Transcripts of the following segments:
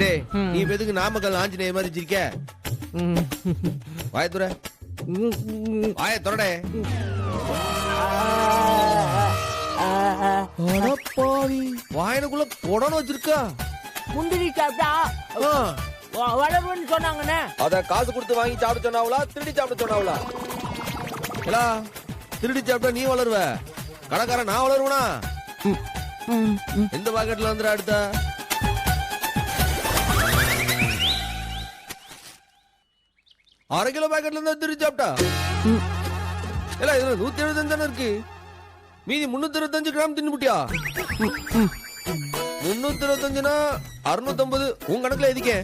இடே நீ எதுக்கு நாமக்கல் ஆஞ்சநேய மாதிரி வச்சிருக்க? வாய துற, வாய துறடே. வாயனுக்குள்ள கொடன்னு வச்சிருக்கா. முந்திரி சாப்பிட்டா வளருன்னு சொன்னாங்கண்ணே. அத காசு கொடுத்து வாங்கி சாப்பிட சொன்னாவளா, திருடி சாப்பிட சொன்னாவளா? ஏலா, திருடி சாப்பிட்டா நீ வளருவ, கடைக்காரன் நான் வளருவனா? எந்த பாக்கெட்ல வந்துடா அடுத்த? அரை கிலோ பாக்கெட்ல இருந்தா திருடி சாப்பிட்டா? இல்ல இதுல 175 தானே இருக்கு, மீதி 325 கிராம் தின்னு புட்டியா? 325னா 650 உன் கணக்குல எதுக்கே?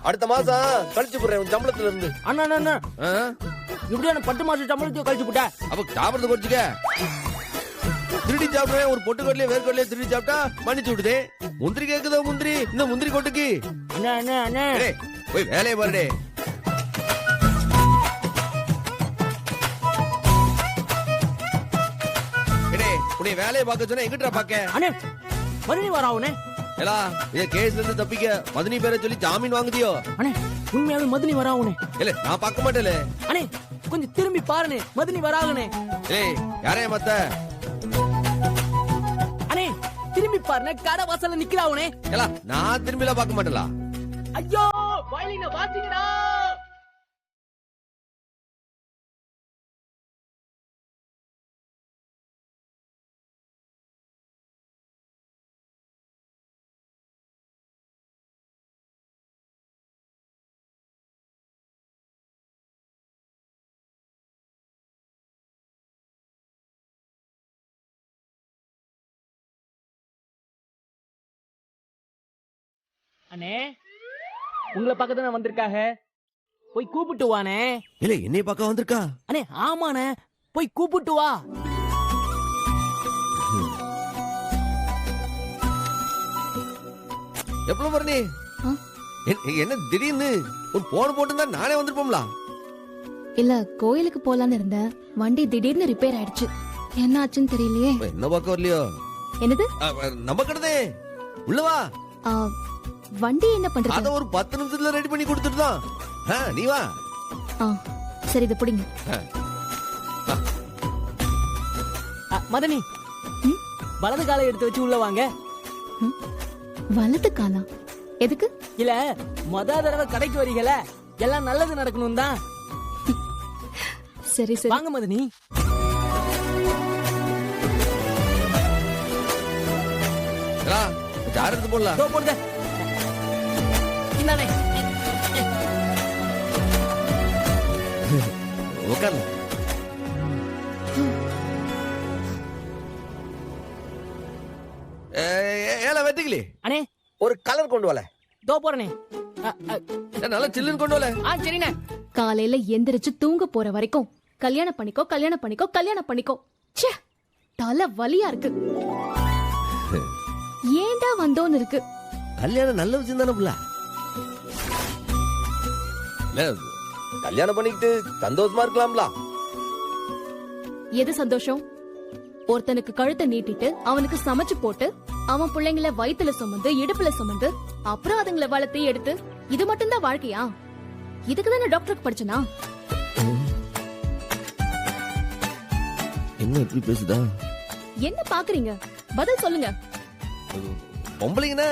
அடுத்த மாசம் கழிச்சு போடுறேன் உன் சம்பளத்துல இருந்து. அண்ணா அண்ணா இப்படியான 10 மாசம் சம்பளத்தையும் கழிச்சு போட்ட. அப்ப சாப்பிடுறது குறைச்சுக்க. திருடி சாப்பிடுறேன் ஒரு பொட்டு கொட்லயே வேர்க்கொட்லயே திருடி சாப்பிட்டா மன்னிச்சு விடுதே. முந்திரி கேக்குதோ முந்திரி, இந்த முந்திரி கொட்டுக்கு. அண்ணா அண்ணா அண்ணா போய் வேலையை பாருடே. உன்னை வேலையை பார்க்க சொன்னா எங்கிட்டா பாக்க? அண்ணே மதுனி வராவுனே. ஏலா இத கேஸ்ல இருந்து தப்பிக்க மதுனி பேரை சொல்லி ஜாமீன் வாங்குதியோ? அண்ணே உண்மையாவே மதுனி வராவுனே. இல்ல நான் பார்க்க மாட்டேல. அண்ணே கொஞ்சம் திரும்பி பாருனே, மதுனி வராவுனே. ஏய் யாரே மத்த? அண்ணே திரும்பி பாருனே, கடை வாசல்ல நிக்கறாவுனே. ஏலா நான் திரும்பில பார்க்க மாட்டேலா. ஐயோ வயலின வாசிங்கடா. அண்ணே உங்களை பார்க்க தானே வந்திருக்காக, போய் கூப்பிட்டு வானே. இல்ல என்னைய பார்க்க வந்திருக்கா? அண்ணே ஆமாண்ணே, போய் கூப்பிட்டு வா. எப்பல வரனே? என்ன திடீர்னு ஒரு போன் போட்டுந்தா நானே வந்திருப்போம்ல. இல்ல கோயிலுக்கு போலான்னு இருந்தேன், வண்டி திடீர்னு ரிப்பேர் ஆயிடுச்சு, என்ன ஆச்சுன்னு தெரியலையே. என்ன பார்க்க வரலையோ? என்னது நம்ம கடதே உள்ளவா. வண்டி என்ன பண்றது? அத ஒரு 10 நிமிஷத்துல ரெடி பண்ணி கொடுத்துட்டுதான். நீ வா. சரி இத புடிங்க. மதனி வலது காலை எடுத்து வச்சு உள்ள வாங்க. வலது காலா எதுக்கு? இல்ல தடவை கடைக்கு வரீங்கள, எல்லாம் நல்லது நடக்கணும் தான். சரி சரி வாங்க மதனி. ஜாரத்து போடலாம். போடுங்க. இந்தானே உட்கார்ந்து. ஏல வெட்டிக்கலி அண்ணே ஒரு கலர் கொண்டு வரல. தோ போறனே. நல்லா சில்லுன்னு கொண்டு வரல. சரிண்ணே. காலையில எந்திரிச்சு தூங்க போற வரைக்கும் கல்யாணம் பண்ணிக்கோ கல்யாணம் பண்ணிக்கோ கல்யாணம் பண்ணிக்கோ. ச்சே தலை வலியா இருக்கு. ஏண்டா வந்தோன்னு இருக்கு. கல்யாணம் நல்ல விஷயம் தானே புள்ள. கல்யாணம் பண்ணிக்கிட்டு சந்தோஷமா இருக்கலாம்ல. எது சந்தோஷம்? ஒருத்தனுக்கு கழுத்தை நீட்டிட்டு அவனுக்கு சமைச்சு போட்டு அவன் பிள்ளைங்களை வயித்துல சுமந்து இடுப்புல சுமந்து அப்புறம் அதுங்களை வளர்த்து எடுத்து, இது மட்டும் தான் வாழ்க்கையா? இதுக்கு தானே டாக்டருக்கு படிச்சனா? என்ன இப்படி பேசுதா? என்ன பாக்குறீங்க? பதில் சொல்லுங்க. பொம்பளைங்கன்னா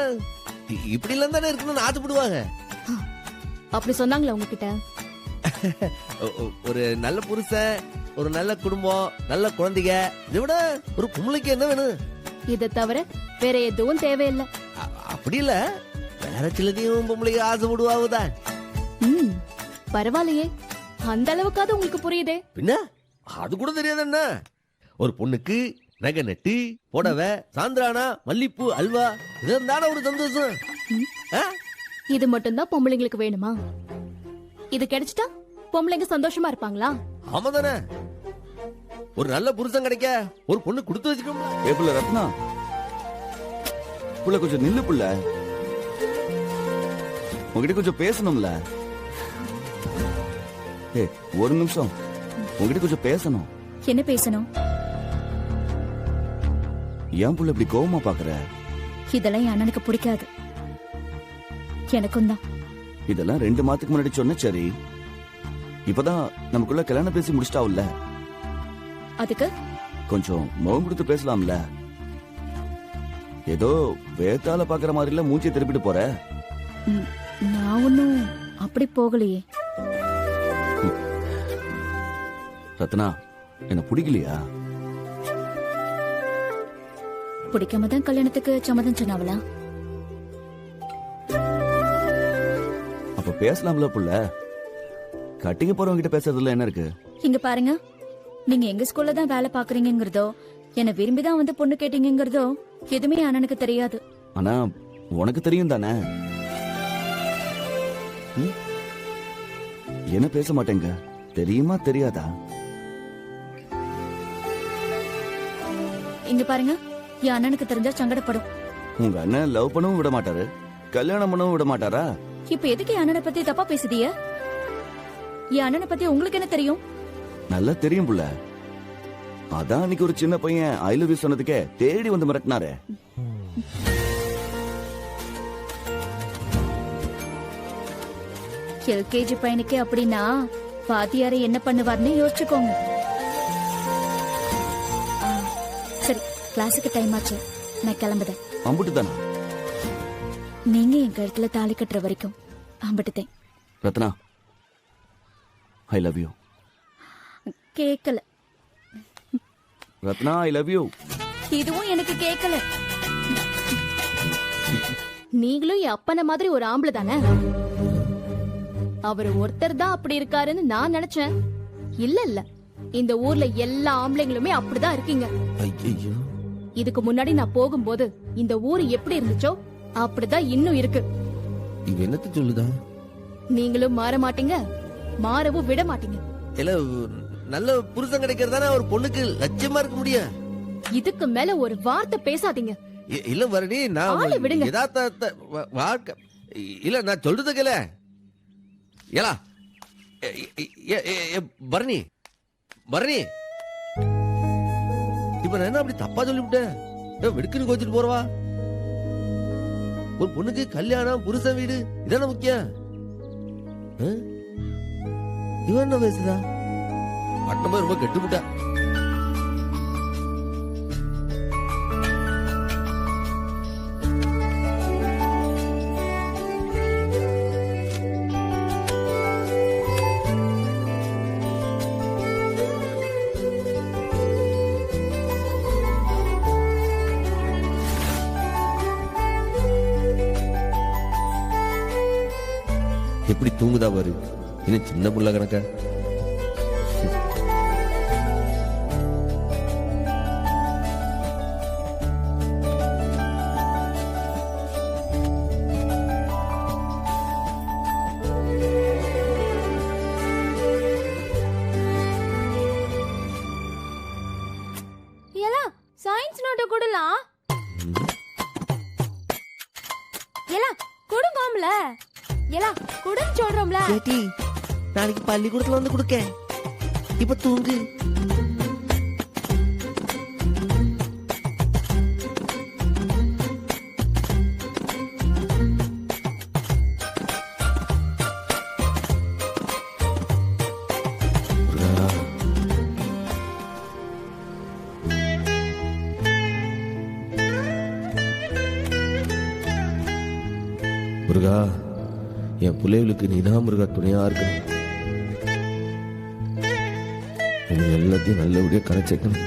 இப்படி எல்லாம் தானே இருக்கணும்னு ஆசைப்படுவாங்க. அப்படி சொன்னாங்களா உங்ககிட்ட? ஒரு நல்ல புருஷன், ஒரு நல்ல குடும்பம், நல்ல குழந்தைங்க, இதை விட ஒரு பொம்பளைக்கு என்ன வேணும்? இதை தவிர வேற எதுவும் தேவையில்லை. அப்படி இல்ல, வேற சிலதையும் பொம்பளைக்கு ஆசைப்படுவாங்கதான். பரவாயில்லையே, அந்த அளவுக்காவது உங்களுக்கு புரியுதே. பின்ன அது கூட தெரியாது என்ன? ஒரு பொண்ணுக்கு நகை நட்டு புடவை சாந்திரானா மல்லிப்பூ அல்வா இதுதான ஒரு சந்தோஷம். இது மட்டும்தான் பொம்பளைங்களுக்கு வேணுமா? இது கிடைச்சிட்டா பொம்பளைங்க சந்தோஷமா இருப்பாங்களா? ஆமா தானே. ஒரு நல்ல புருஷன் கிடைக்க ஒரு பொண்ணு கொடுத்து வச்சுக்கோங்க. ஏ புள்ள ரத்னா, புள்ள கொஞ்சம் நில்லு புள்ள, உங்ககிட்ட கொஞ்சம் பேசணும்ல. ஏ ஒரு நிமிஷம், உங்ககிட்ட கொஞ்சம் பேசணும். என்ன பேசணும்? ஏன் புள்ள இப்படி கோவமா பாக்குற? இதெல்லாம் என் அண்ணனுக்கு பிடிக்காது. எனக்கும் தான். இதெல்லாம் 2 மாதத்துக்கு முன்னாடி சொன்ன சரி. இப்பதான் நமக்குள்ள கல்யாணம் பேசி முடிச்சிட்டாவுல்ல, அதுக்கு கொஞ்சம் முகம் கொடுத்து பேசலாம்ல. ஏதோ வேத்தால பாக்குற மாதிரில மூஞ்சியை திருப்பிட்டு போற. நான் ஒன்னும் அப்படி போகலையே. ரத்னா, என்ன பிடிக்கலையா? பிடிக்காம தான் கல்யாணத்துக்கு சம்மதம் சொன்னாவளா? அப்ப பேசலாம்ல புள்ள. கட்டிக்க போறவங்க கிட்ட பேசுறதுல என்ன இருக்கு? இங்க பாருங்க, நீங்க எங்க ஸ்கூல்ல தான் வேலை பாக்குறீங்கிறதோ, என்ன விரும்பிதான் வந்து பொண்ணு கேட்டீங்கிறதோ எதுவுமே அண்ணனுக்கு தெரியாது. ஆனா உனக்கு தெரியும் தானே? என்ன பேச மாட்டேங்க? தெரியுமா தெரியாதா? இங்க பாருங்க, என் அண்ணனுக்கு தெரிஞ்சா சங்கடப்படும். உங்க அண்ணன் லவ் பண்ணவும் விட மாட்டாரு, கல்யாணம் பண்ணவும் விட மாட்டாரா? இப்ப எதுக்கு என் அண்ணனை பத்தி தப்பா பேசுதிய? என் அண்ணனை பத்தி உங்களுக்கு என்ன தெரியும்? நல்லா தெரியும் புள்ள. அதான் அன்னைக்கு ஒரு சின்ன பையன் ஐ லவ் யூ சொன்னதுக்கே தேடி வந்து மிரட்டினாரே. எல்கேஜி பையனுக்கு அப்படின்னா பாத்தியாரை என்ன பண்ணுவார்னு யோசிச்சுக்கோங்க. சரி, கிளாஸுக்கு டைம் ஆச்சு, நான் கிளம்புதேன். அம்புட்டு தானா? நீங்க என் கழுத்துல தாலி கட்டுற வரைக்கும் அம்பிட்டுதேன். Ratna, I love you. கேக்கல. Ratna, I love you. இதுவும் எனக்கு கேக்கல. நீங்களும் என் அப்பன மாதிரி ஒரு ஆம்பளை தானே? அவர் ஒருத்தர் தான் அப்படி இருக்காருன்னு நான் நினைச்சேன். இல்ல இல்ல, இந்த ஊர்ல எல்லா ஆம்பளைங்களுமே அப்படிதான் இருக்கீங்க. ஐயோ, இதுக்கு முன்னாடி நான் போகும்போது இந்த ஊர் எப்படி இருந்துச்சோ அப்படிதான் இன்னும் இருக்கு. இவ என்னத்த சொல்லுதா? நீங்களும் மாற மாட்டீங்க, மாறவும் விட மாட்டீங்க. இல்ல, நல்ல புருஷன் கிடைக்கிறதானே ஒரு பொண்ணுக்கு லட்சியமா இருக்க முடியும். இதுக்கு மேல ஒரு வார்த்தை பேசாதீங்க. இல்ல பரணி, ஆளை நான் விடுங்க. யதார்த்த வாழ்க்கை இல்ல, நான் சொல்றது கேள. ஏலா பரணி, பரணி, இப்ப நான் என்ன அப்படி தப்பா சொல்லிவிட்டேன்? வெடுக்குன்னு கோச்சிட்டு போறவா? ஒரு பொண்ணுக்கு கல்யாணம், புருஷன் வீடு இதான முக்கியம். இவன் என்ன பேசுதா? பட்டமா ரொம்ப கெட்டுவிட்டா. எப்படி தூங்குதா பாரு, இன்னும் சின்ன புள்ள கணக்கா. சயின்ஸ் நோட்ட கொடுலாம். ஏலா கொடுமாம்ல. ஏலா கொடுன்னு சொல்றோம்ல. கேட்டி, நாளைக்கு பள்ளிக்கூடத்துல வந்து கொடுக்க. இப்ப தூங்கு. முருகா, என் பிள்ளைகளுக்கு நீதான் முருகா துணையா இருக்கணும். எல்லாத்தையும் நல்லபடியா கரை சேர்க்கணும்.